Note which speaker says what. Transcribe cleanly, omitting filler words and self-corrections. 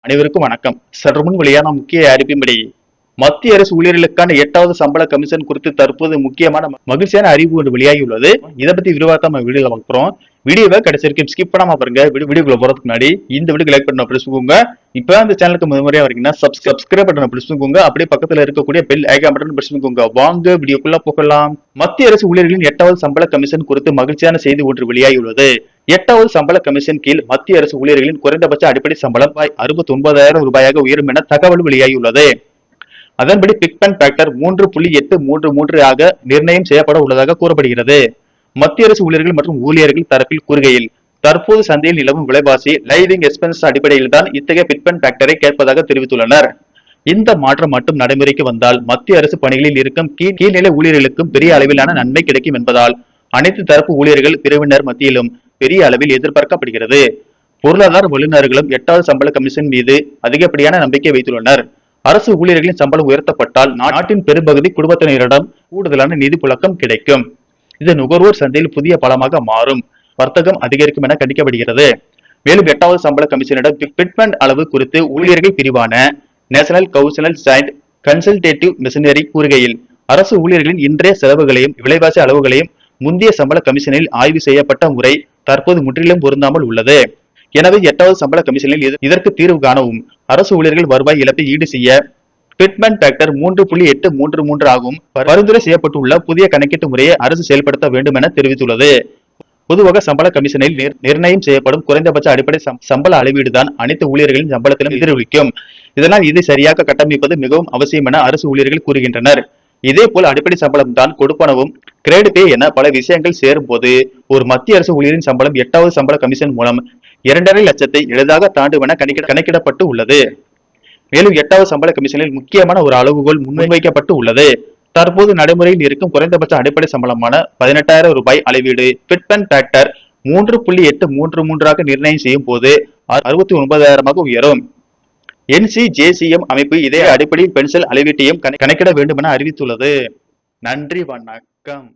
Speaker 1: அனைவருக்கும் வணக்கம். சற்று முன் வெளியான முக்கிய அறிவிப்பின்படி மத்திய அரசு ஊழியர்களுக்கான 8வது சம்பள கமிஷன் குறித்து தற்போது முக்கியமான மகிழ்ச்சியான அறிவு ஒன்று வெளியாகியுள்ளது. இதை பத்தி விரிவாக நம்ம வீடியோல பார்க்கிறோம். வீடியோவை கடைசி வரைக்கும் ஸ்கிப் பண்ணாம பாருங்க. வீடியோக்குள்ள போறதுக்கு முன்னாடி இந்த வீடியோ லைக் பண்ண பிடிச்சுக்கோங்க. இப்ப அந்த சேனலுக்கு முதன்முறையா வரீங்கன்னா சப்ஸ்கிரைப் பண்ண பிடிச்சுக்கோங்க. அப்படியே பக்கத்துல இருக்கக்கூடிய பெல் ஐகான் பட்டன் பிடிச்சுக்கோங்க. வாங்க வீடியோக்குள்ள போகலாம். மத்திய அரசு ஊழியர்களின் 8வது சம்பள கமிஷன் குறித்து மகிழ்ச்சியான செய்தி ஒன்று வெளியாகியுள்ளது. 8வது சம்பள கமிஷன் கீழ் மத்திய அரசு ஊழியர்களின் குறைந்தபட்ச அடிப்படை சம்பளம் ரூபாய் 69,000 உயரும் என தகவல் வெளியாகியுள்ளது. அதன்படி பிட்மேன் ஃபேக்டர் 3.833 ஆக நிர்ணயம் செய்யப்பட உள்ளதாக கூறப்படுகிறது. மத்திய அரசு ஊழியர்கள் மற்றும் ஊழியர்கள் தரப்பில் கூறுகையில், தற்போது சந்தையில் நிலவும் விலைவாசி லைவிங் எக்ஸ்பென்ஸ் அடிப்படையில் தான் இத்தகைய பிட்மேன் ஃபேக்டரை கேட்பதாக தெரிவித்துள்ளனர். இந்த மாற்றம் மட்டும் நடைமுறைக்கு வந்தால் மத்திய அரசு பணிகளில் இருக்கும் கீழ்நிலை ஊழியர்களுக்கும் பெரிய அளவிலான நன்மை கிடைக்கும் என்பதால் அனைத்து தரப்பு ஊழியர்கள் பிரிவினர் மத்தியிலும் பெரிய அளவில் எதிர்பார்க்கப்படுகிறது. பொருளாதார வல்லுநர்களும் 8வது சம்பள கமிஷன் மீது அதிகப்படியான நம்பிக்கை வைத்துள்ளனர். அரசு ஊழியர்களின் சம்பளம் உயர்த்தப்பட்டால் நாட்டின் பெரும்பகுதி குடும்பத்தினரிடம் கூடுதலான நிதி புழக்கம் கிடைக்கும். இது நுகர்வோர் சந்தையில் புதிய பலமாக மாறும், வர்த்தகம் அதிகரிக்கும் என கணிக்கப்படுகிறது. மேலும் 8வது சம்பள கமிஷனிடம் பிட்மேன் அளவு குறித்து ஊழியர்கள் பிரிவான national council joint consultative missionary கூறுகையில், அரசு ஊழியர்களின் இன்றைய செலவுகளையும் விலைவாசி அளவுகளையும் முந்தைய சம்பள கமிஷனில் ஆய்வு செய்யப்பட்ட முறை தற்போது முற்றிலும் பொருந்தாமல் உள்ளது. எனவே 8வது சம்பள கமிஷனில் இதற்கு தீர்வு காணவும் அரசு ஊழியர்கள் வருவாய் இழப்பை ஈடு செய்ய பிட்மேன் ஃபேக்டர் 3.833 ஆகும் பரிந்துரை செய்யப்பட்டுள்ள புதிய கணக்கீட்டு முறையை அரசு செயல்படுத்த வேண்டும் என தெரிவித்துள்ளது. பொதுவாக சம்பள கமிஷனில் நிர்ணயம் செய்யப்படும் குறைந்தபட்ச அடிப்படை சம்பள அளவீடுதான் அனைத்து ஊழியர்களின் சம்பளத்திலும் எதிரொலிக்கும். இதனால் இதை சரியாக கட்டமைப்பது மிகவும் அவசியம் என அரசு ஊழியர்கள் கூறுகின்றனர். இதேபோல் அடிப்படை சம்பளம் தான் கொடுப்பனவும் கிரேட் பே என பல விஷயங்கள் சேரும் போது ஒரு மத்திய அரசு ஊழியரின் சம்பளம் 8வது சம்பள கமிஷன் மூலம் 2.5 லட்சத்தை எளிதாக தாண்டும் என கணக்கிடப்பட்டு உள்ளது. மேலும் 8வது சம்பள கமிஷனில் முக்கியமான ஒரு அளவுகோல் முன்வைக்கப்பட்டு உள்ளது. தற்போது நடைமுறையில் இருக்கும் குறைந்தபட்ச அடிப்படை சம்பளமான 18,000 ரூபாய் அளவீடு பிட்மேன் ஃபேக்டர் 3.833 நிர்ணயம் செய்யும் போது 69,000 உயரும். NCJCM அமைப்பு இதே அடிப்படையில் பென்ஷன் அளவீட்டையும் கணக்கிட வேண்டும் என அறிவித்துள்ளது. நன்றி, வணக்கம்.